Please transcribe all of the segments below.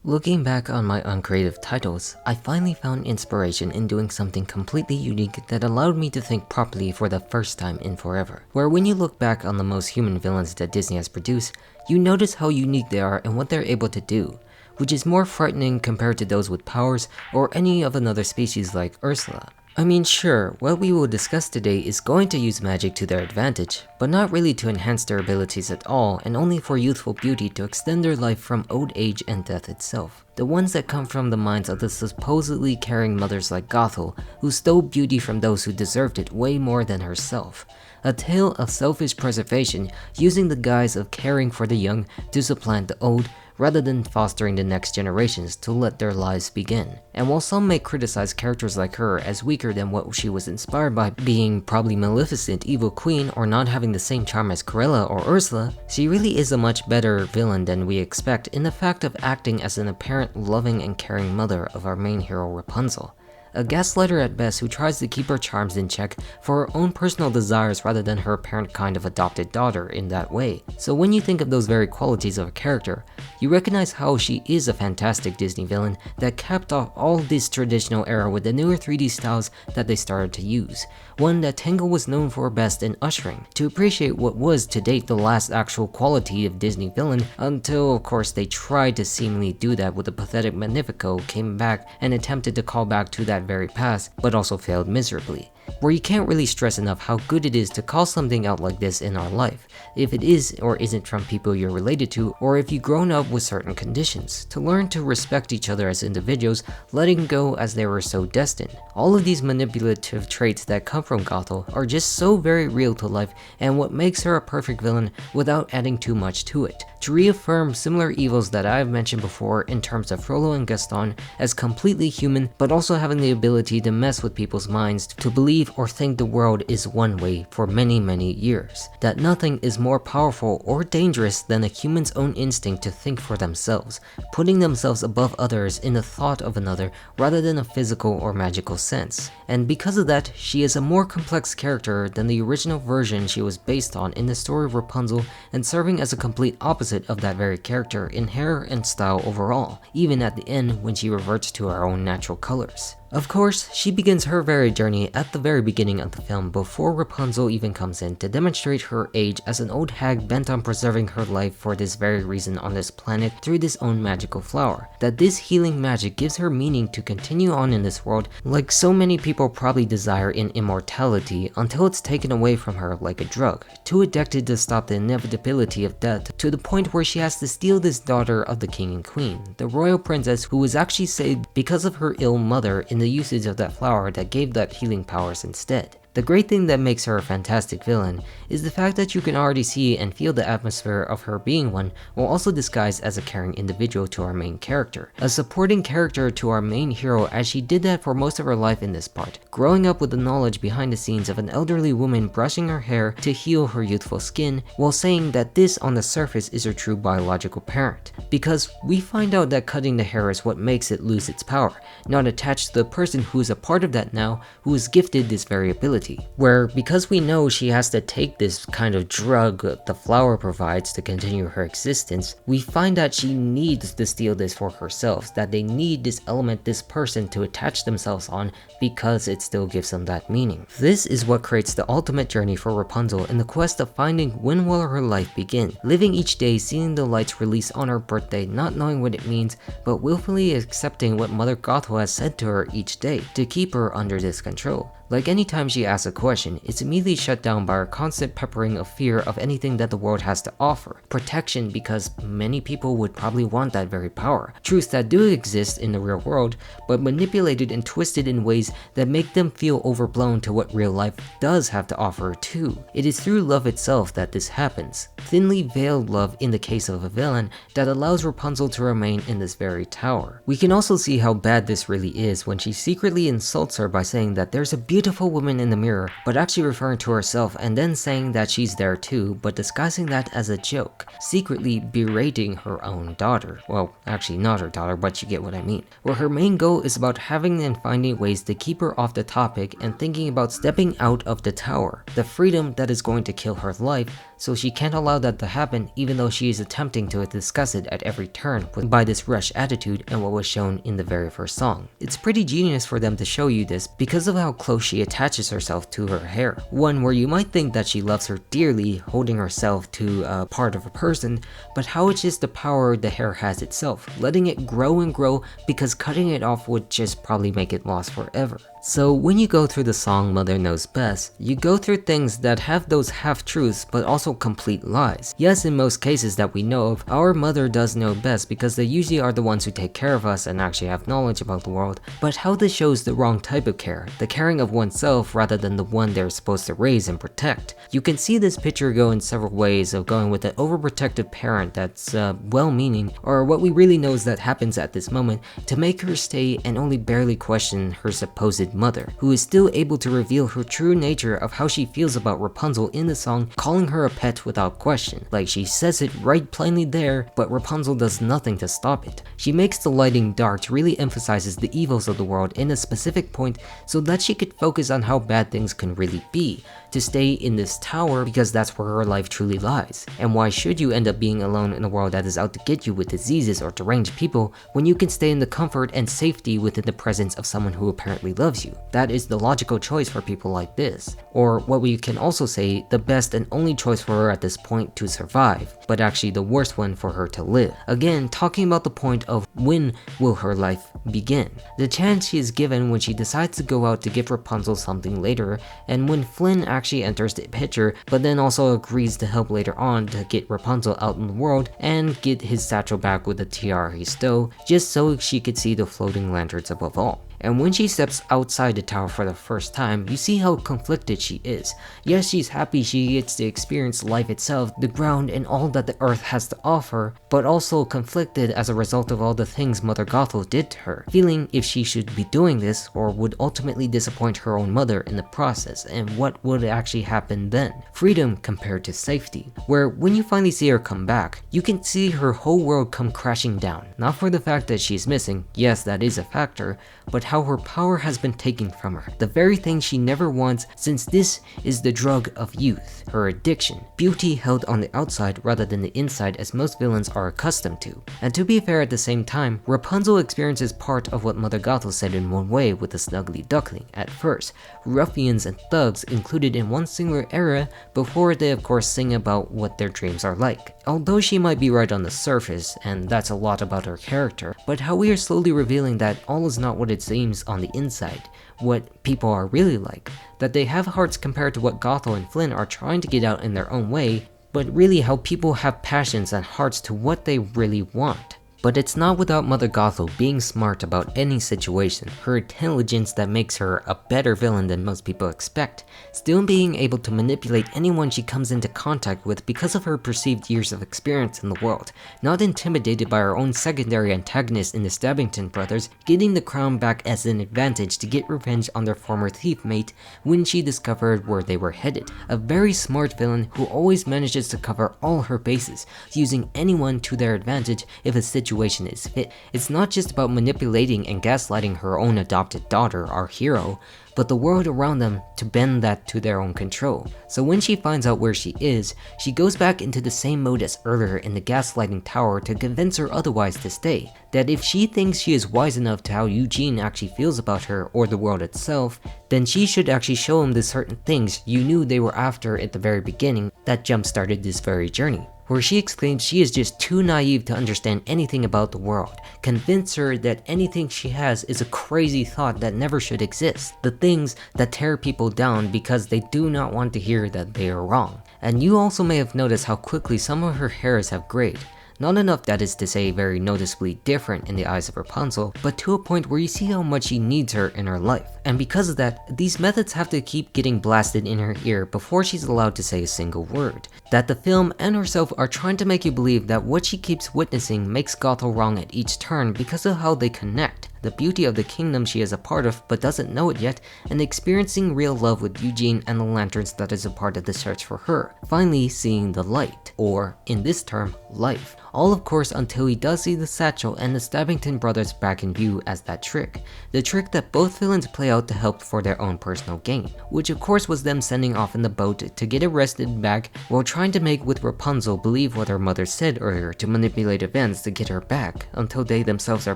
Looking back on my uncreative titles, I finally found inspiration in doing something completely unique that allowed me to think properly for the first time in forever. Where when you look back on the most human villains that Disney has produced, you notice how unique they are and what they're able to do, which is more frightening compared to those with powers or any of another species like Ursula. I mean, sure, what we will discuss today is going to use magic to their advantage, but not really to enhance their abilities at all, and only for youthful beauty to extend their life from old age and death itself. The ones that come from the minds of the supposedly caring mothers like Gothel, who stole beauty from those who deserved it way more than herself. A tale of selfish preservation using the guise of caring for the young to supplant the old, rather than fostering the next generations to let their lives begin. And while some may criticize characters like her as weaker than what she was inspired by, being probably Maleficent, evil queen, or not having the same charm as Cruella or Ursula, she really is a much better villain than we expect in the fact of acting as an apparent loving and caring mother of our main hero Rapunzel. A gaslighter at best who tries to keep her charms in check for her own personal desires rather than her apparent kind of adopted daughter in that way. So when you think of those very qualities of a character, you recognize how she is a fantastic Disney villain that capped off all this traditional era with the newer 3D styles that they started to use. One that Tango was known for best in ushering, to appreciate what was to date the last actual quality of Disney villain, until of course they tried to seemingly do that with the pathetic Magnifico came back and attempted to call back to that very past, but also failed miserably. Where you can't really stress enough how good it is to call something out like this in our life, if it is or isn't from people you're related to, or if you've grown up with certain conditions, to learn to respect each other as individuals, letting go as they were so destined. All of these manipulative traits that come from Gothel are just so very real to life, and what makes her a perfect villain without adding too much to it. To reaffirm similar evils that I've mentioned before in terms of Frollo and Gaston as completely human, but also having the ability to mess with people's minds to believe or think the world is one way for many years. That nothing is more powerful or dangerous than a human's own instinct to think for themselves, putting themselves above others in the thought of another rather than a physical or magical sense. And because of that, she is a more complex character than the original version she was based on in the story of Rapunzel, and serving as a complete opposite of that very character in hair and style overall, even at the end when she reverts to her own natural colors. Of course, she begins her very journey at the very beginning of the film before Rapunzel even comes in to demonstrate her age as an old hag bent on preserving her life for this very reason on this planet through this own magical flower. That this healing magic gives her meaning to continue on in this world like so many people probably desire in immortality until it's taken away from her like a drug, too addicted to stop the inevitability of death to the point where she has to steal this daughter of the king and queen, the royal princess who was actually saved because of her ill mother in the usage of that flower that gave that healing powers instead. The great thing that makes her a fantastic villain is the fact that you can already see and feel the atmosphere of her being one, while also disguised as a caring individual to our main character. A supporting character to our main hero, as she did that for most of her life in this part, growing up with the knowledge behind the scenes of an elderly woman brushing her hair to heal her youthful skin, while saying that this on the surface is her true biological parent. Because we find out that cutting the hair is what makes it lose its power, not attached to the person who is a part of that now, who is gifted this very ability. Where, because we know she has to take this kind of drug the flower provides to continue her existence, we find that she needs to steal this for herself, that they need this element, this person to attach themselves on because it still gives them that meaning. This is what creates the ultimate journey for Rapunzel in the quest of finding when will her life begin, living each day seeing the lights release on her birthday, not knowing what it means, but willfully accepting what Mother Gothel has said to her each day to keep her under this control. Like anytime she asks a question, it's immediately shut down by her constant peppering of fear of anything that the world has to offer. Protection, because many people would probably want that very power. Truths that do exist in the real world, but manipulated and twisted in ways that make them feel overblown to what real life does have to offer too. It is through love itself that this happens. Thinly veiled love in the case of a villain that allows Rapunzel to remain in this very tower. We can also see how bad this really is when she secretly insults her by saying that there's a beautiful woman in the mirror, but actually referring to herself and then saying that she's there too, but disguising that as a joke, secretly berating her own daughter. Well, actually not her daughter, but you get what I mean. Where her main goal is about having and finding ways to keep her off the topic and thinking about stepping out of the tower, the freedom that is going to kill her life, so she can't allow that to happen even though she is attempting to discuss it at every turn by this rush attitude and what was shown in the very first song. It's pretty genius for them to show you this because of how close she attaches herself to her hair. One where you might think that she loves her dearly, holding herself to a part of a person, but how it's just the power the hair has itself, letting it grow and grow because cutting it off would just probably make it lost forever. So when you go through the song Mother Knows Best, you go through things that have those half-truths but also complete lies. Yes, in most cases that we know of, our mother does know best because they usually are the ones who take care of us and actually have knowledge about the world, but how this shows the wrong type of care, the caring of oneself rather than the one they're supposed to raise and protect. You can see this picture go in several ways of going with an overprotective parent that's well-meaning, or what we really know is that happens at this moment, to make her stay and only barely question her supposed mother, who is still able to reveal her true nature of how she feels about Rapunzel in the song, calling her a pet without question. Like she says it right plainly there, but Rapunzel does nothing to stop it. She makes the lighting dark to really emphasizes the evils of the world in a specific point so that she could focus on how bad things can really be, to stay in this tower because that's where her life truly lies. And why should you end up being alone in a world that is out to get you with diseases or deranged people when you can stay in the comfort and safety within the presence of someone who apparently loves you? That is the logical choice for people like this. Or what we can also say, the best and only choice for her at this point to survive, but actually the worst one for her to live. Again, talking about the point of when will her life begin. The chance she is given when she decides to go out to give Rapunzel something later, and when Flynn actually enters the picture, but then also agrees to help later on to get Rapunzel out in the world and get his satchel back with the tiara he stole, just so she could see the floating lanterns above all. And when she steps outside the tower for the first time, you see how conflicted she is. Yes, she's happy she gets to experience life itself, the ground, and all that the earth has to offer, but also conflicted as a result of all the things Mother Gothel did to her, feeling if she should be doing this or would ultimately disappoint her own mother in the process, and what would actually happen then. Freedom compared to safety, where when you finally see her come back, you can see her whole world come crashing down. Not for the fact that she's missing, yes that is a factor, but how her power has been taken from her, the very thing she never wants, since this is the drug of youth, her addiction, beauty held on the outside rather than the inside as most villains are accustomed to. And to be fair at the same time, Rapunzel experiences part of what Mother Gothel said in one way with the snuggly duckling at first, ruffians and thugs included in one singular era before they of course sing about what their dreams are like. Although she might be right on the surface, and that's a lot about her character, but how we are slowly revealing that all is not what it seems on the inside, what people are really like, that they have hearts compared to what Gothel and Flynn are trying to get out in their own way, but really how people have passions and hearts to what they really want. But it's not without Mother Gothel being smart about any situation, her intelligence that makes her a better villain than most people expect, still being able to manipulate anyone she comes into contact with because of her perceived years of experience in the world, not intimidated by her own secondary antagonist in the Stabbington brothers, getting the crown back as an advantage to get revenge on their former thief mate when she discovered where they were headed. A very smart villain who always manages to cover all her bases, using anyone to their advantage if a situation is fit. It's not just about manipulating and gaslighting her own adopted daughter, our hero, but the world around them to bend that to their own control. So when she finds out where she is, she goes back into the same mode as earlier in the gaslighting tower to convince her otherwise to stay. That if she thinks she is wise enough to how Eugene actually feels about her or the world itself, then she should actually show him the certain things you knew they were after at the very beginning that jump-started this very journey. Where she exclaims she is just too naive to understand anything about the world, convince her that anything she has is a crazy thought that never should exist, the things that tear people down because they do not want to hear that they are wrong. And you also may have noticed how quickly some of her hairs have grayed. Not enough, that is to say, very noticeably different in the eyes of Rapunzel, but to a point where you see how much she needs her in her life. And because of that, these methods have to keep getting blasted in her ear before she's allowed to say a single word. That the film and herself are trying to make you believe that what she keeps witnessing makes Gothel wrong at each turn because of how they connect, the beauty of the kingdom she is a part of but doesn't know it yet, and experiencing real love with Eugene and the lanterns that is a part of the search for her, finally seeing the light, or in this term, life. All of course until he does see the satchel and the Stabbington brothers back in view as that trick. The trick that both villains play out to help for their own personal gain, which of course was them sending off in the boat to get arrested back while trying to make with Rapunzel believe what her mother said earlier to manipulate events to get her back, until they themselves are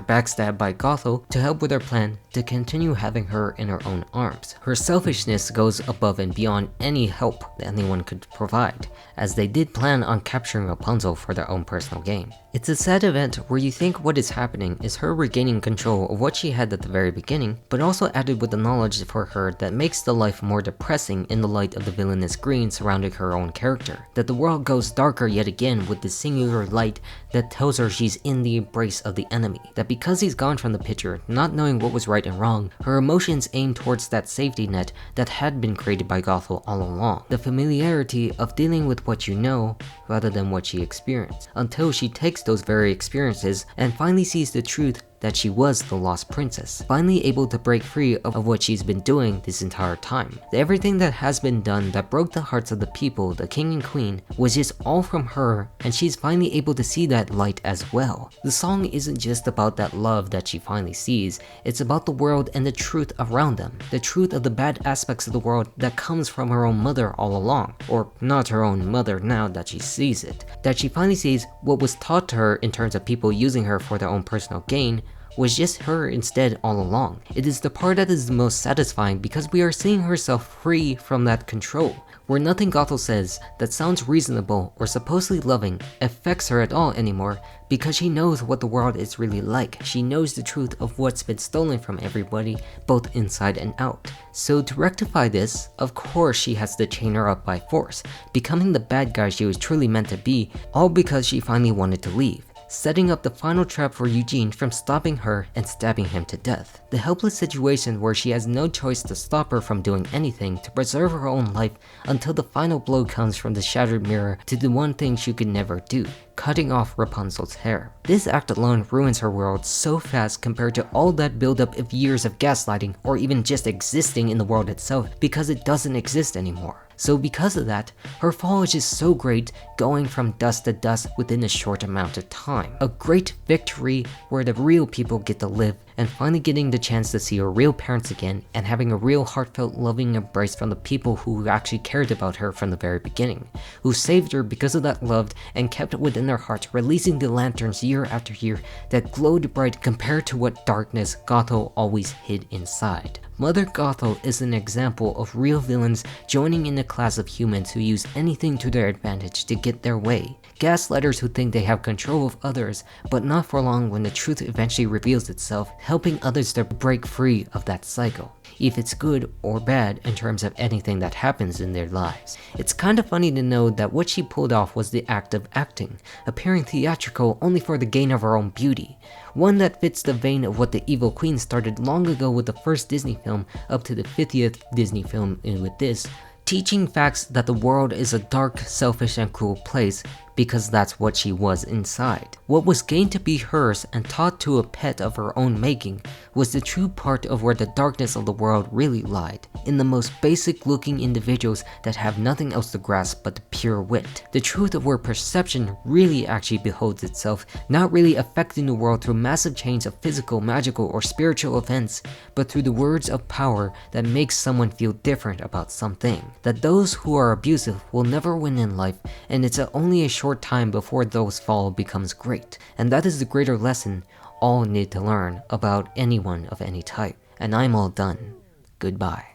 backstabbed by Gothel to help with their plan to continue having her in her own arms. Her selfishness goes above and beyond any help that anyone could provide, as they did plan on capturing Rapunzel for their own personal gain. It's a sad event where you think what is happening is her regaining control of what she had at the very beginning, but also added with the knowledge for her that makes the life more depressing in the light of the villainous green surrounding her own character. That the world goes darker yet again with the singular light that tells her she's in the embrace of the enemy. That because he's gone from the picture, not knowing what was right and wrong, her emotions aim towards that safety net that had been created by Gothel all along. The familiarity of dealing with what you know rather than what she experienced, until she takes those very experiences and finally sees the truth that she was the lost princess, finally able to break free of what she's been doing this entire time. Everything that has been done that broke the hearts of the people, the king and queen, was just all from her, and she's finally able to see that light as well. The song isn't just about that love that she finally sees, it's about the world and the truth around them, the truth of the bad aspects of the world that comes from her own mother all along, or not her own mother now that she sees it. That she finally sees what was taught to her in terms of people using her for their own personal gain was just her instead all along. It is the part that is the most satisfying because we are seeing herself free from that control, where nothing Gothel says that sounds reasonable or supposedly loving affects her at all anymore, because she knows what the world is really like. She knows the truth of what's been stolen from everybody, both inside and out. So to rectify this, of course she has to chain her up by force, becoming the bad guy she was truly meant to be, all because she finally wanted to leave, setting up the final trap for Eugene from stopping her and stabbing him to death. The helpless situation where she has no choice to stop her from doing anything to preserve her own life until the final blow comes from the shattered mirror to the one thing she could never do, cutting off Rapunzel's hair. This act alone ruins her world so fast compared to all that buildup of years of gaslighting or even just existing in the world itself, because it doesn't exist anymore. So because of that, her fall is just so great, going from dust to dust within a short amount of time. A great victory where the real people get to live, and finally getting the chance to see her real parents again and having a real heartfelt loving embrace from the people who actually cared about her from the very beginning, who saved her because of that love and kept it within their hearts, releasing the lanterns year after year that glowed bright compared to what darkness Gothel always hid inside. Mother Gothel is an example of real villains joining in a class of humans who use anything to their advantage to get their way. Gaslighters who think they have control of others, but not for long when the truth eventually reveals itself, helping others to break free of that cycle, if it's good or bad in terms of anything that happens in their lives. It's kind of funny to know that what she pulled off was the act of acting, appearing theatrical only for the gain of her own beauty, one that fits the vein of what the Evil Queen started long ago with the first Disney film up to the 50th Disney film with this, teaching facts that the world is a dark, selfish, and cruel place because that's what she was inside. What was gained to be hers and taught to a pet of her own making was the true part of where the darkness of the world really lied, in the most basic looking individuals that have nothing else to grasp but the pure wit. The truth of where perception really actually beholds itself, not really affecting the world through massive chains of physical, magical, or spiritual events, but through the words of power that makes someone feel different about something. That those who are abusive will never win in life, and it's only a short time before those fall becomes great. And that is the greater lesson all need to learn about anyone of any type. And I'm all done. Goodbye.